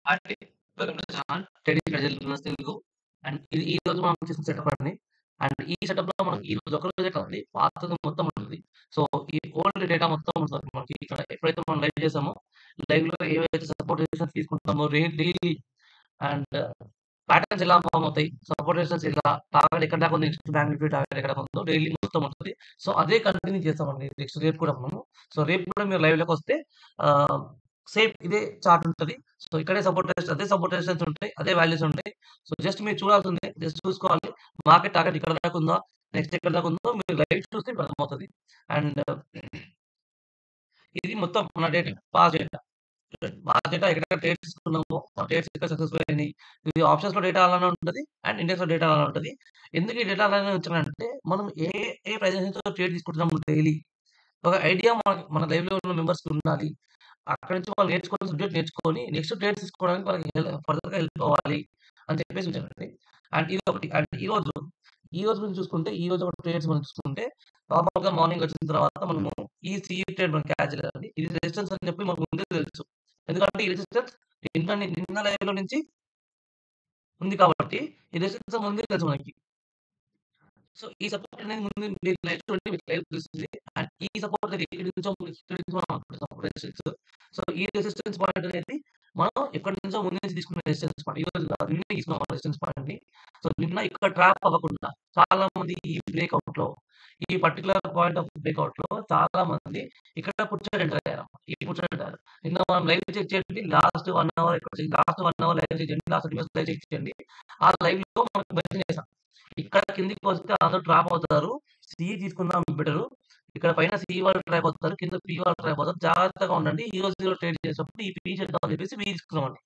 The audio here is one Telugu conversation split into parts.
అంటే welcome to the channel trading ప్రజలు తెలుగు. అండ్ ఇది ఈ రోజు మనం చేసిన సెటప్ అండి. అండ్ ఈ సెటప్‌లో మనం ఈ రోజు ఒక్క రోజే కాదండి, పాతది మొత్తం ఉంటుంది. సో, ఈ ఓల్డ్ డేటా మొత్తం ఉంటది మనకి ఇక్కడ. ఎప్పుడైతే మనం లైవ్ చేసామో, లైవ్‌లో ఏవైతే సపోర్ట్ రెసిస్టెన్స్ తీసుకుంటామో డైలీ అండ్ ప్యాటర్న్స్ ఎలా ఫార్మ్ అవుతాయి, సపోర్ట్ రెసిస్టెన్స్ ఎలా, టార్గెట్ ఎక్కడి దాకా ఉంది, నెక్స్ట్ బ్యాంక్ నిఫ్టీ టార్గెట్ ఎక్కడ ఉందో డైలీ మొత్తం ఉంటది. సో, అదే కంటిన్యూ చేస్తామండి నెక్స్ట్ రేపు కూడా మనము. సో, రేపు కూడా మీరు లైవ్‌లోకొస్తే ఆహ్, సేమ్ ఇదే చార్ట్ ఉంటది. సో, ఇక్కడే సపోర్ట్ రెసిస్టెన్స్ అదే సపోర్ట్ రెసిస్టెన్స్ ఉంటాయి. అదే వాల్యూస్ ఉంటాయి. సో, జస్ట్ మీరు చూడాల్సిందే. జస్ట్ చూసుకోవాలి. మార్కెట్ టార్గెట్ ఇక్కడ దాకా ఉందా? నెక్స్ట్ ఎక్కడి దాకా ఉందో మీరు లైవ్ చూస్తే మీకు అర్థమవుతది. అండ్ ఇది మొత్తం మన data, past data. Past data ఎక్కడెక్కడ ట్రేడ్స్ తీసుకున్నామో, ఆ ట్రేడ్స్ ఎక్కడ సక్సెస్‌ఫుల్ అయినాయి. ఇది ఆప్షన్స్‌లో డేటా అలానే ఉంటది. అండ్ ఇండెక్స్‌లో డేటా అలానే ఉంటది. ఎందుకు ఈ డేటా అలానే ఉంచానంటే, మనం ఏ ప్రైస్ ట్రేడ్ తీసుకుంటున్నాము డైలీ ఒక ఐడియా మన లైవ్‌లో ఉన్న మెంబర్స్‌కి ఉండాలి. అక్కడి నుంచి వాళ్ళు నేర్చుకొని సబ్జెక్ట్ నేర్చుకొని నెక్స్ట్ ట్రేడ్స్ తీసుకోవడానికి వాళ్ళకి ఫర్దర్‌గా హెల్ప్ అవ్వాలి అని చెప్పేసి ఉంచానండి. అండ్ ఇదొకటి. అండ్ ఈ రోజు గురించి చూసుకుంటే, ఈ రోజు ఒక ట్రేడ్స్ మనం చూసుకుంటే నార్మల్‌గా మార్నింగ్ వచ్చిన తర్వాత మనము ఈ సీఈ ట్రేడ్ మనం క్యాచ్ చేయలేదండి. ఇది రెసిస్టెన్స్ అని చెప్పి మనకు ముందే తెలుసు. ఎందుకంటే ఈ రెసిస్టెన్స్ నిన్న లైవ్‌లో నుంచి ఉంది కాబట్టి ఈ రెసిస్టెన్స్ ముందే తెలుసు మనకి. సో, ఈ సపోర్ట్ అనేది ముందు మీరు లైవ్ చూడండి. మీకు లైవ్ తెలుస్తుంది. అండ్ ఈ సపోర్ట్ అనేది ఇక్కడి నుంచి మనం సపోర్ట్ రెసిస్టెన్స్. సో, ఈ రెసిస్టెన్స్ పాయింట్ అనేది మనం ఎక్కడి నుంచో ముందు నుంచి తీసుకున్న రెసిస్టెన్స్ పాయింట్. ఈరోజు కాదు నిన్నే తీసుకున్నాం రెసిస్టెన్స్ పాయింట్‌ని. సో, నిన్న ఇక్కడ ట్రాప్ అవ్వకుండా చాలా మంది ఈ బ్రేక్‌ఔట్‌లో ఈ పర్టిక్యులర్ పాయింట్ ఆఫ్ బ్రేక్‌ఔట్‌లో చాలా మంది ఇక్కడ కూర్చొని ఎంటర్ అయ్యారు. ఈ కూర్చొని ఎంటర్ నిన్న మనం లైవ్ చెక్ చేయండి. Last 1 hour last 1 hour live check చేయండి. లాస్ట్ 30 మినిట్స్ లైవ్ చెక్ చేయండి. ఆ లైవ్‌లో మనకు మెన్షన్ చేసాం. ఇక్కడ కిందకి వస్తే అందరూ డ్రాప్ అవుతారు. సీ తీసుకుందాం బెటరు. ఇక్కడ పైన సి వాళ్ళు ట్రాప్ అవుతారు. కింద పి వాళ్ళు ట్రాప్ అవుతారు. జాగ్రత్తగా ఉండండి. హీరోస్ ట్రేడ్ చేసేటప్పుడు ఈ పి చేద్దాం అని చెప్పేసి పి తీసుకున్నామండి.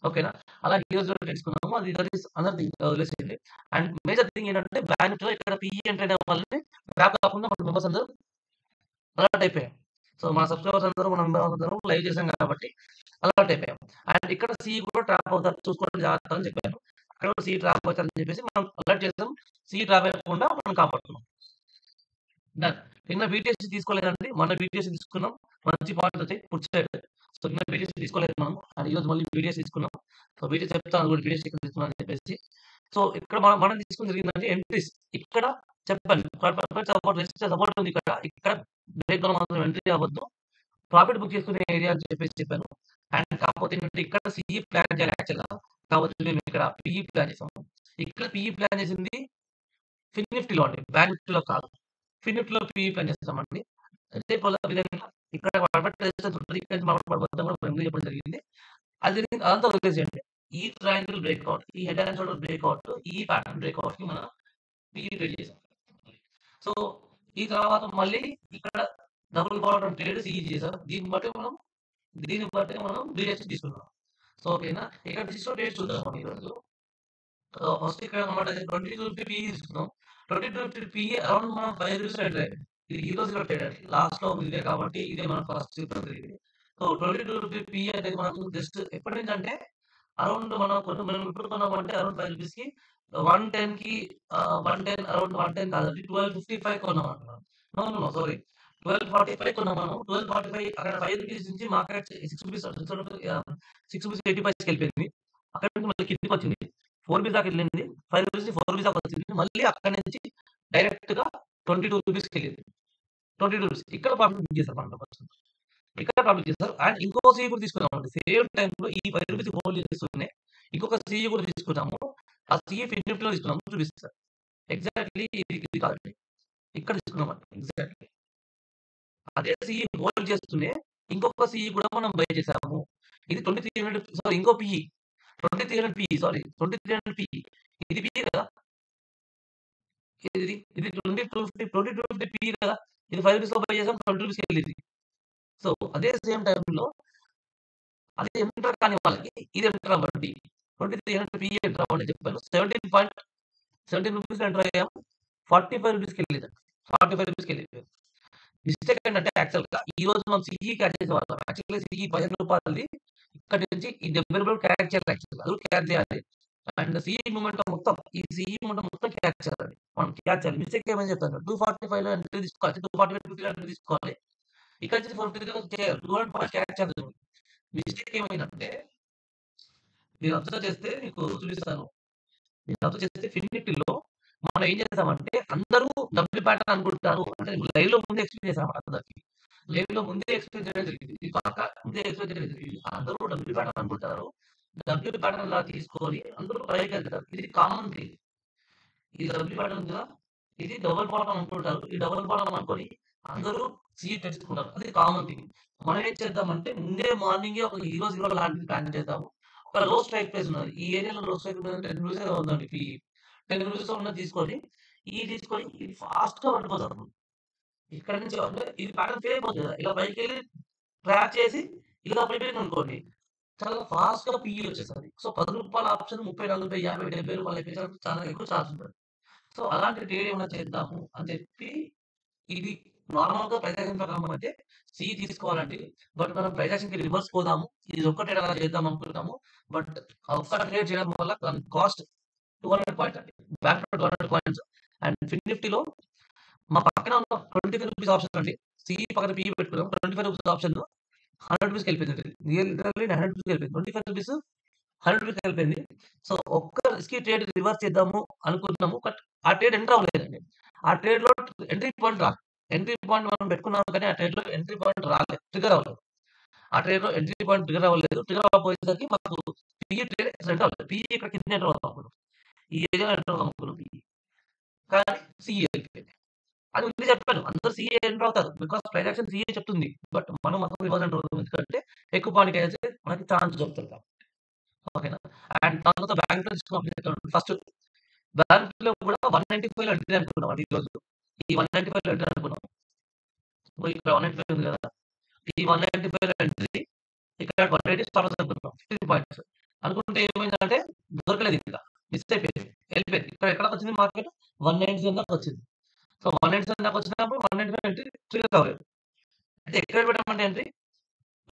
ఓకేనా? అలా హీరోస్ ట్రేడ్ తీసుకున్నాము. అది దట్ ఈస్ అనదర్ థింగ్ వదిలేసేయండి. అండ్ మేజర్ థింగ్ ఏంటంటే బ్యాంక్‌లో ఇక్కడ పిఈ ఎంటర్ అయిన వాళ్ళని ట్రాప్ కాకుండా మన మెంబర్స్ అందరూ అలర్ట్ అయిపోయాం. సో, మన సబ్‌స్క్రైబర్స్ అందరూ మన మెంబర్స్ అందరం లైవ్ చేసాం కాబట్టి అలర్ట్ అయిపోయాం. అండ్ ఇక్కడ సి కూడా ట్రాప్ అవుతారు. చూసుకోండి జాగ్రత్తగా అని చెప్పాను. అక్కడ కూడా సి ట్రాప్ అవుతారని చెప్పేసి మనం అలర్ట్ చేసాం. సి ట్రాప్ అవ్వకుండా మనం కాపాడుకున్నాం. డన్. నిన్న బీటీఎస్ తీసుకోలేదండి. మొన్న బీటీఎస్ తీసుకున్నాం. మంచి పాయింట్స్ వచ్చాయి. Put side. సో, నిన్న బీటీఎస్ తీసుకోలేదు మనం. అండ్ ఈరోజు మళ్ళీ బీటీఎస్ తీసుకున్నాం. సో, బీటీఎస్ చెప్తాను కూడా బీటీఎస్ ఇక్కడ తీసుకున్నాను అని చెప్పేసి. సో, ఇక్కడ మనం తీసుకున్నది జరిగిందంటే ఎంట్రీస్. ఇక్కడ చెప్పాను. సపోర్ట్ రెసిస్టెన్స్ సపోర్ట్ ఉంది ఇక్కడ. ఇక్కడ బ్రేక్‌డౌన్ మాత్రం ఎంట్రీ అవ్వద్దు. ప్రాఫిట్ బుక్ చేసుకునే ఏరియా అని చెప్పేసి చెప్పాను. అండ్ కాకపోతే ఏంటంటే ఇక్కడ సీఈ ప్లాన్ చేయాలి యాక్చువల్‌గా. కాకపోతే మేము ఇక్కడ పీఈ ప్లాన్ చేసాము. ఇక్కడ పీఈ ప్లాన్ చేసింది ఫిన్ నిఫ్టీలో అండి. బ్యాంక్ నిఫ్టీలో కాదు. ఫిన్ నిఫ్టీలో పీఈ ప్లాన్ చేసామండి. రేపు అలా విధంగా ఇక్కడ పర్ఫెక్ట్ రెసిస్టెన్స్ ఉంటది. ఇక్కడ నుంచి మనం పడబోద్దాం కూడా ముందే చెప్పడం జరిగింది. అది అదంతా వదిలేసేయండి. ఈ ట్రయాంగిల్ బ్రేక్‌ఔట్, ఈ హెడ్ అండ్ షోల్డర్ బ్రేక్‌ఔట్, ఈ ప్యాటర్న్ బ్రేక్‌ఔట్‌కి మనం పీఈ ట్రేడ్ చేసాం. సో, ఈ తర్వాత మళ్ళీ ఇక్కడ డబుల్ బాటమ్ ట్రేడ్ సీఈ చేసాం. దీన్ని బట్టి మనం డీడీఎస్ తీసుకున్నాం. సో, ఓకేనా? ఇక్కడ డిస్కౌంట్ రేట్ చూద్దాం మనం ఈరోజు. ఫస్ట్ ఇక్కడ అన్నమాట 2250 పీఈ తీసుకున్నాం. 2250 పీఈ అరౌండ్ మనం 5 రూపీస్‌లో ఎంటర్ అయింది. ఇది ఈ రోజు ట్రేడ్ అండి. లాస్ట్‌లో ఇదే కాబట్టి ఇదే మనం ఫస్ట్ చూద్దాం ఇది. సో, 2250 పీఈ అనేది మనకు జస్ట్ ఎప్పటి నుంచి అంటే అరౌండ్ మనం ఎప్పుడు కొన్నామంటే అరౌండ్ 5 రూపీస్‌కి 110కి 110 అరౌండ్ 110 కాదండి 1255 కొన్నామండి మనం. No, no, no, sorry. 1245 కొన్నాం మనం. 1245 అక్కడ 5 రూపీస్ నుంచి మార్కెట్ 6 రూపీస్ 6 రూపీస్ 80 పైసలకెళ్ళిపోయింది. అక్కడి నుంచి మళ్ళీ కిందకొచ్చింది. 4 రూపీస్ దాకా ఎళ్ళింది. 5 రూపీస్ నుంచి 4 రూపీస్ దాకా వచ్చింది. మళ్ళీ అక్కడి నుంచి డైరెక్ట్‌గా 22 రూపీస్‌కెళ్ళింది. 22 రూపీస్. ఇక్కడ ప్రాఫిట్ బుక్ చేశారు మనం ఫస్ట్. ఇక్కడ ప్రాఫిట్ చేశారు. అండ్ ఇంకో సీఈ కూడా తీసుకున్నామండి. సేమ్ టైమ్‌లో ఈ 5 రూపీస్ హోల్డ్ చేస్తూనే ఇంకొక సీఈ కూడా తీసుకున్నాము. ఆ సీఈ ఫిన్ నిఫ్టీలో తీసుకున్నాము చూపిస్తా. ఎగ్జాక్ట్‌లీ ఇది కాదండి. ఇక్కడ తీసుకున్నామండి. ఎగ్జాక్ట్‌లీ. అదే సీఈ హోల్డ్ చేస్తూనే ఇంకొక సీఈ కూడా మనం బై చేసాము. ఇది 2300 సారీ ఇంకో పీఈ. 2300 PE sorry 2300 PE. ఇది పీఈ కదా! ఇది 2250 పీఈ కదా! ఇది 5 రూపీస్‌లో బై చేసాం. 20 రూపీస్‌కెళ్ళింది. సో, అదే సేమ్ టైమ్‌లో అది ఎంటర్ కాని వాళ్ళకి ఇది ఎంటర్ అవ్వండి. 2300 పీఈ ఎంటర్ అవ్వండి అని చెప్పాను. 17 రూపీస్‌లో ఎంటర్ అయ్యాము. 45 రూపీస్‌కెళ్ళిందండి. 45 రూపీస్‌కెళ్ళింది. మిస్టేక్ ఏంటంటే యాక్చువల్‌గా ఈరోజు మనం సీఈ క్యాచ్ చేసేవాళ్ళం. యాక్చువల్‌గా సీఈ రూ. 15 ఇక్కడి నుంచి ఈ 70 రూపాయలు క్యాచ్ చేయాలి యాక్చువల్‌గా. అది కూడా క్యాచ్ చేయాలి. అండ్ సీఈ మూవ్‌మెంట్ మొత్తం ఈ సీఈ మూవ్‌మెంట్ మొత్తం క్యాచ్ చేయాలండి. మనం క్యాచ్ చేయాలి. మిస్టేక్ ఏమని చెప్పాను 245లో ఎంట్రీ తీసుకోవాలి. 245 ఎంట్రీ తీసుకోవాలి. ఇక్కడ నుంచి 43 చేయాలి. 200 పాయింట్స్ క్యాచ్ చేయాలి. మిస్టేక్ ఏమైందంటే మీరు అబ్జర్వ్ చేస్తే మీకు చూపిస్తాను. మీరు అబ్జర్వ్ చేస్తే ఫిన్నిఫ్టీలో మనం ఏం చేసామంటే అందరూ డబ్ల్యూ ప్యాటర్న్ అనుకుంటారు. అంటే లైవ్‌లో ముందే ఎక్స్‌ప్లెయిన్ చేసామన్నమాట అందరికి. లైవ్‌లో ముందే ఎక్స్‌ప్లెయిన్ చేయడం జరిగింది. ఇది పక్కా ముందే ఎక్స్‌ప్లెయిన్ చేయడం జరిగింది. అందరూ డబ్ల్యూ ప్యాటర్న్ అనుకుంటారు. డబ్ల్యూ ప్యాటర్న్‌లా తీసుకొని అందరూ పైకెళ్తారు. ఇది కామన్ థింగ్. ఈ డబ్ల్యూ ప్యాటర్న్ ఉంది కదా! ఇది డబుల్ బాటమ్ అనుకుంటారు. ఈ డబుల్ బాటమ్ అనుకోని అందరూ సీ తెచ్చుకుంటారు. అది కామన్ థింగ్. మనం ఏం చేద్దామంటే ముందే మార్నింగే ఒక హీరో జీరో లాంటిది ప్లాన్ చేద్దాము. ఒక లో స్ట్రైక్ ప్రైస్ ఉన్నది. ఈ ఏరియాలో లో స్ట్రైక్ ఉన్నది 10 రూపీస్ ఏదో ఉందండి పిఈ. 10 రూపీస్ ఉన్నది తీసుకొని, తీసుకొని ఇది ఫాస్ట్‌గా పడిపోతారు. ఇక్కడ నుంచి అంటే ఇది ప్యాటర్న్ ఫెయిల్ అయిపోతుంది కదా! ఇలా పైకెళ్ళి ట్రాప్ చేసి ఇలా పడిపోయిందనుకోండి. చాలా ఫాస్ట్‌గా పీఈ వచ్చేస్తది. సో, రూ. 10 ఆప్షన్ 30, 40, 50, 70 రూపాయలకి చాలా ఎక్కువ ఛాన్స్ ఉంటది. సో, అలాంటి ట్రేడ్ ఏమైనా చేద్దాము అని చెప్పి ఇది నార్మల్‌గా ప్రైస్ యాక్షన్ ప్రకారం అయితే సీ తీసుకోవాలండి. బట్ మనం ప్రైస్ యాక్షన్‌కి రివర్స్ పోదాము. ఇది ఒక్క ట్రేడ్ అలా చేద్దాం అనుకుంటున్నాము. బట్ ఆ ఒక్క ట్రేడ్ చేయడం వల్ల దాని కాస్ట్ 200 పాయింట్స్ అండి. Back to 200 points. అండ్ ఫిన్ నిఫ్టీలో మా పక్కన ఉన్న రూ. 25 ఆప్షన్ అండి. సీ పక్కన పీఈ పెట్టుకున్నాం. రూ. 25 ఆప్షన్ రూ. 100 వెళ్ళిపోయిందండి. లిటరల్లీ రూ. 100 వెళ్ళిపోయింది. రూ. 25 100 వెళ్ళిపోయింది. సో, ఒక్క రిస్కీ ట్రేడ్ రివర్స్ చేద్దాము అనుకుంటున్నాము. బట్ ఆ ట్రేడ్ ఎంటర్ అవ్వలేదండి. ఆ ట్రేడ్‌లో ఎంట్రీ పాయింట్ రాలేదు. ఎంట్రీ పాయింట్ మనం పెట్టుకున్నాం కానీ ఆ ట్రేడ్‌లో ఎంట్రీ పాయింట్ రాలేదు. ట్రిగ్గర్ అవ్వలేదు. ఆ ట్రేడ్‌లో ఎంట్రీ పాయింట్ ట్రిగ్గర్ అవ్వలేదు. ట్రిగ్గర్ అవ్వకపోయేసరికి మాకు పీఈ ట్రేడ్ ఎంటర్ అవ్వలేదు. పీఈ ఇక్కడ కింద ఎంటర్ అవుదాం అనుకున్నాం. ఈ ఏరియాలో ఎంటర్ అవుదాం అనుకున్నాం పీఈ. కానీ సీఈ వెళ్ళిపోయింది. అది ముందే చెప్పాను. అందరూ సీఏ ఎంటర్ అవుతారు. బికాజ్ ప్రైస్ యాక్షన్ సీఏ చెప్తుంది. బట్ మనం మాత్రం రివర్స్ ఎంటర్ అవుతాం. ఎందుకంటే ఎక్కువ పాయింట్‌కేస్తే మనకి ఛాన్స్ దొరుకుతది కాబట్టి. ఓకేనా? అండ్ తర్వాత బ్యాంక్‌లో తీసుకున్నప్పుడు ఫస్ట్ బ్యాంక్‌లో కూడా 195లో ఎంట్రీ అనుకున్నాం అండి ఈరోజు. ఈ 195లో ఎంట్రీ అనుకున్నాం. సో, ఇక్కడ 195 ఉంది కదా! ఈ 195లో ఎంట్రీ ఇక్కడ 180 స్టాప్ లాస్ అనుకున్నాం. 15 పాయింట్స్. అనుకుంటే ఏమైందంటే దొరకలేదు ఇంకా. మిస్ అయిపోయింది. వెళ్ళిపోయింది. ఇక్కడ ఎక్కడికొచ్చింది మార్కెట్ 197 దాకా వచ్చింది. సో, 197 దాకా వచ్చినప్పుడు 195 ఎంట్రీ ట్రిగ్గర్ అవ్వలేదు. అయితే ఎక్కడ పెట్టామంటే ఎంట్రీ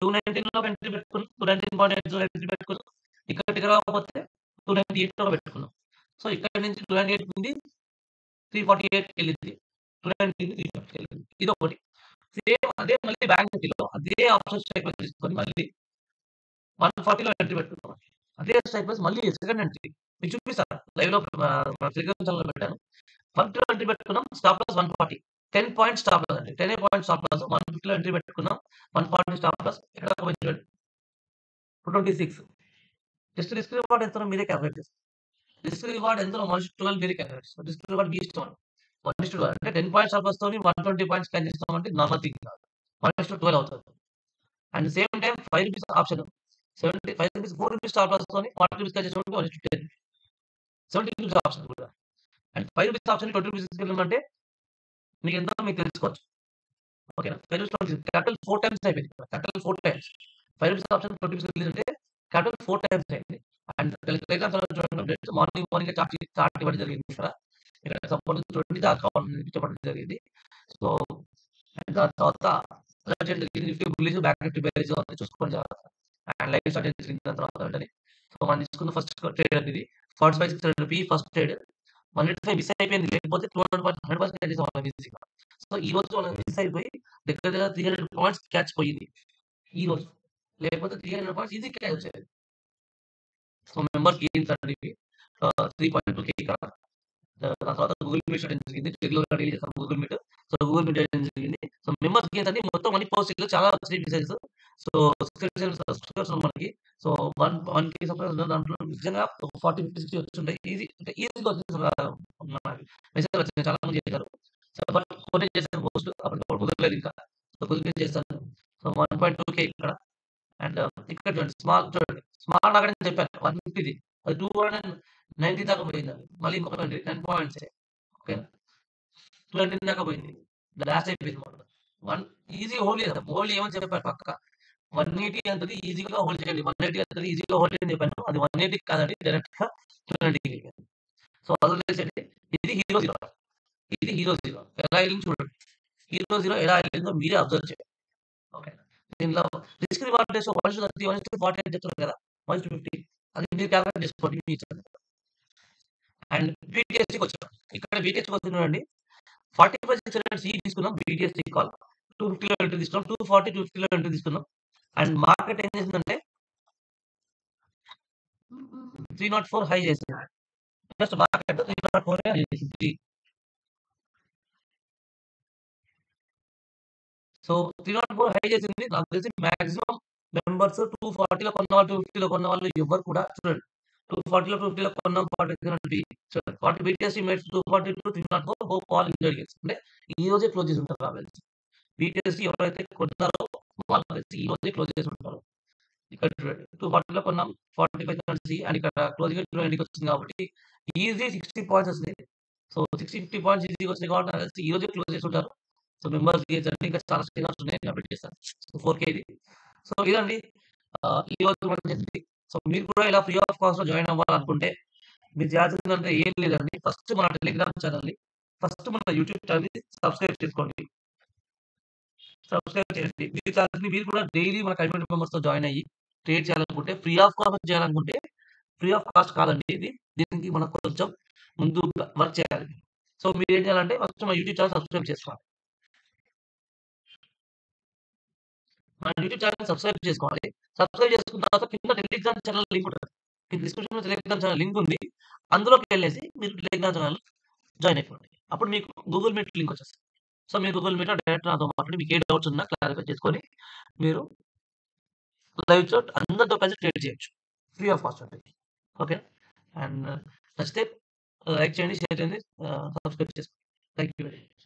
219లో ఎంట్రీ పెట్టుకున్నాం. 219.80 ఎంట్రీ పెట్టుకున్నాం. ఇక్కడ ట్రిగ్గర్ అవ్వకపోతే 298లో పెట్టుకున్నాం. సో, ఇక్కడి నుంచి 298 నుండి 348 ఎళ్ళింది. 219 350 ఎళ్ళింది. ఇదొకటి. సేమ్ అదే మళ్ళీ బ్యాంక్ నిఫ్టీలో అదే ఆప్షన్ స్ట్రైక్ ప్రైస్ తీసుకొని మళ్ళీ 140లో ఎంట్రీ పెట్టుకున్నాం. అదే స్ట్రైక్ ప్రైస్ మళ్ళీ సెకండ్ ఎంట్రీ. మీకు చూపిస్తాను. లైవ్‌లో మన టెలిగ్రామ్ ఛానెల్‌లో పెట్టాను. 150లో ఎంట్రీ పెట్టుకున్నాం. Stop loss 140. 10 points stop loss అండి. 10 పాయింట్స్ స్టాప్ లాస్. 150లో ఎంట్రీ పెట్టుకున్నాం. 140 స్టాప్ లాస్. ఎక్కడ దాకా పోయింది చూడండి. 226. జస్ట్ రిస్క్ రివార్డ్ ఎంతనో మీరే కాలిక్యులేట్ చేసుకోండి. రిస్క్ రివార్డ్ ఎంతనో 1:12 మీరే కాలిక్యులేట్ చేసుకోండి. రిస్క్ రివార్డ్ మీ ఇష్టం అండి. 1:12 అంటే 10 పాయింట్స్ స్టాప్ లాస్‌తోని 120 పాయింట్స్ క్యాచ్ చేస్తామంటే నార్మల్ థింగ్ కాదు. 1:12 అవుతది. అండ్ సేమ్ టైమ్ రూ. 5 ఆప్షన్. 75 రూపీస్, 4 రూపీస్ స్టాప్ లాస్‌తోని 40 రూపీస్ క్యాచ్ చేసామంటే 1:10. 70 రూపీస్ ఆప్షన్ కూడా. అండ్ 5 రూపీస్ ఆప్షన్ 20 రూపీస్ తీసుకెళ్ళమంటే మీకెంతో మీకు తెలుసుకోవచ్చు. ఓకేనా? 5 రూపీస్ క్యాపిటల్ 4 టైమ్స్ అయిపోయింది. Capital 4 times. 5 rupees option 20 rupees release capital 4 times అయింది. అండ్ టెలిగ్రామ్ ఛానెల్ చూడండి అప్డేట్స్ మార్నింగ్ చార్ట్ ఇవ్వడం జరిగింది ఇక్కడ. ఇక్కడ సపోర్ట్ చూడండి డార్క్ చెప్పడం జరిగింది. సో, అండ్ దాని తర్వాత Nifty bullish, bank Nifty bearish అన్నీ చూసుకోండి జాగ్రత్తగా. అండ్ లైవ్ స్టార్ట్ జరిగింది దాని తర్వాత వెంటనే. సో, మనం తీసుకున్న ఫస్ట్ ట్రేడ్ అండి ఇది. 45, 600 ఫస్ట్ ట్రేడ్. 185 మిస్ అయిపోయింది. లేకపోతే 200% క్యాచ్ చేసేవాళ్ళం ఈజీగా. సో, ఈ రోజు మనం మిస్ అయిపోయి దగ్గర దగ్గర 300 పాయింట్స్ క్యాచ్ పోయింది. ఈ రోజు. లేకపోతే 300 పాయింట్స్ ఈజీ క్యాచ్ వచ్చేది. సో, మెంబర్ గెయిన్స్ అండి ఇవి. 3.2 ఇక్కడ. దాని తర్వాత గూగుల్ మీట్ చేయడం జరిగింది. రెగ్యులర్‌గా డైలీ చేస్తాం Google meet. So, Google meet చేయడం జరిగింది. సో, మెంబర్స్ గెయిన్స్ అని మొత్తం అన్ని పోస్టులు చాలా వచ్చినాయి మెసేజెస్. సో, సబ్‌స్క్రిప్షన్స్ మనకి. సో, 1కే సబ్‌స్క్రైబర్స్ ఉన్న దాంట్లో నిజంగా ఒక 40, 50, 60 వచ్చుంటాయి. అంటే ఈజీగా వచ్చేసారు. మనకి మెసేజ్‌లు వచ్చినాయి. చాలా మంది చేశారు. సో, బట్ కొన్ని చేశాను పోస్ట్. అప్పటికప్పుడు కుదరలేదు ఇంకా. సో, కుదిరితే చేశాను. సో, 1.2K ఇక్కడ. అండ్ ఇక్కడ చూడండి. స్మాల్ టార్గెట్ అని చెప్పాను. 150ది. అది 290 దాకా పోయిందండి. మళ్ళీ ఇంకొక 10 పాయింట్సే. ఓకేనా. 219 దాకా పోయింది. లాస్ట్ అయిపోయింది మొత్తం. 1 ఈజీగా హోల్డ్ చేద్దాం. హోల్డ్ చేయమని చెప్పాను పక్కా. 180 అంటది ఈజీగా హోల్డ్ చేయండి. 180 అంటది ఈజీగా హోల్డ్ చేయమని చెప్పాను. అది 180 కాదండి. డైరెక్ట్‌గా 290కి వెళ్ళిపోయింది. సో, అది వదిలేసేయండి. ఇది హీరో జీరో. ఇది హీరో జీరో. ఎలా ఎళ్ళింది చూడండి. హీరో జీరో ఎలా ఎళ్ళిందో మీరే అబ్జర్వ్ చేయండి. ఓకేనా. దీనిలో రిస్క్ రివార్డ్ రేషియో 1:30, 1:40 అని చెప్తున్నారు కదా! 1:50 అది మీరు కాలిక్యులేట్ చేసుకోండి మీ ఇష్టం. అండ్ బీటీఎస్‌కొచ్చాం. ఇక్కడ బీటీఎస్‌కొచ్చింది చూడండి. 45, 600 సీ తీసుకున్నాం. బీటీఎస్‌సి కాల్. 250లో ఎంట్రీ తీసుకున్నాం. 240, 250లో ఎంట్రీ తీసుకున్నాం. అండ్ మార్కెట్ ఏం చేసిందంటే 304 హై చేసింది. జస్ట్ మార్కెట్ 304 హై చేసింది. సో 304 హై చేసింది. నాకు తెలిసి మాక్సిమం మెంబర్స్ 240లో కొన్నవాళ్ళు, 250లో కొన్నవాళ్ళు ఎవ్వరు కూడా చూడండి. 240లో, 250లో కొన్న చూడండి. 40 BTS mates 240-304 hope all enjoy games. అంటే ఈ రోజే క్లోజ్ చేసి ఉంటారు నాకు తెలిసి. బీటీఎస్ ఎవరైతే కొన్నారో వాళ్ళు తెలిసి ఈ రోజే క్లోజ్ చేసి ఉంటారు. ఇక్కడ చూడండి 240లో కొన్నాం. 45 కలిసి అండ్ ఇక్కడ క్లోజింగ్ 290కి వచ్చింది కాబట్టి ఈజీ 60 పాయింట్స్ వచ్చినాయి. సో 60, 50 పాయింట్స్ ఈజీగా వచ్చినాయి కాబట్టి నాకు తెలిసి ఈ రోజే క్లోజ్ చేసి ఉంటారు. సో మెంబర్స్ గేమ్స్ అంటే ఇంకా చాలా స్పిన్నర్స్ ఉన్నాయి అప్డేట్ చేస్తాను. సో 4K ఇది. సో ఇదండి ఈ రోజు మనం చేసింది. సో మీరు కూడా ఇలా ఫ్రీ ఆఫ్ కాస్ట్‌లో జాయిన్ అవ్వాలనుకుంటే మీరు చేయాల్సిందంటే ఏం లేదండి. ఫస్ట్ మన టెలిగ్రామ్ ఛానెల్‌ని, ఫస్ట్ మన యూట్యూబ్ ఛానెల్‌ని సబ్స్క్రైబ్ చేసుకోండి. సబ్స్క్రైబ్ చేయండి. మీరు చేయాల్సింది మీరు కూడా డైలీ మన కమ్యూనిటీ మెంబర్స్‌తో జాయిన్ అయ్యి ట్రేడ్ చేయాలనుకుంటే ఫ్రీ ఆఫ్ కాస్ట్ చేయాలనుకుంటే ఫ్రీ ఆఫ్ కాస్ట్ కాదండి ఇది. దీనికి మనం కొంచెం ముందు వర్క్ చేయాలి. సో మీరేం చేయాలంటే ఫస్ట్ మన యూట్యూబ్ ఛానెల్ సబ్స్క్రైబ్ చేసుకోవాలి. మన యూట్యూబ్ ఛానెల్ సబ్స్క్రైబ్ చేసుకోవాలి. సబ్స్క్రైబ్ చేసుకున్న తర్వాత కింద టెలిగ్రామ్ ఛానెల్ లింక్ ఉంటది. కింద డిస్క్రిప్షన్‌లో టెలిగ్రామ్ ఛానెల్ లింక్ ఉంది. అందులోకెళ్ళేసి మీరు టెలిగ్రామ్ ఛానెల్ జాయిన్ అయిపోండి. అప్పుడు మీకు గూగుల్ మీట్ లింక్ వచ్చేస్తది. సో మీరు గూగుల్ మీట్‌లో డైరెక్ట్ నాతో మాట్లాడి మీకు ఏ డౌట్స్ ఉన్నా క్లారిఫై చేసుకొని మీరు లైవ్ చాట్ అందరితో కలిసి ట్రేడ్ చేయొచ్చు. ఫ్రీ ఆఫ్ కాస్ట్ ఉంటది. ఓకే. అండ్ నచ్చితే లైక్ చేయండి, షేర్ చేయండి, సబ్స్క్రైబ్ చేసుకోండి. Thank you very much.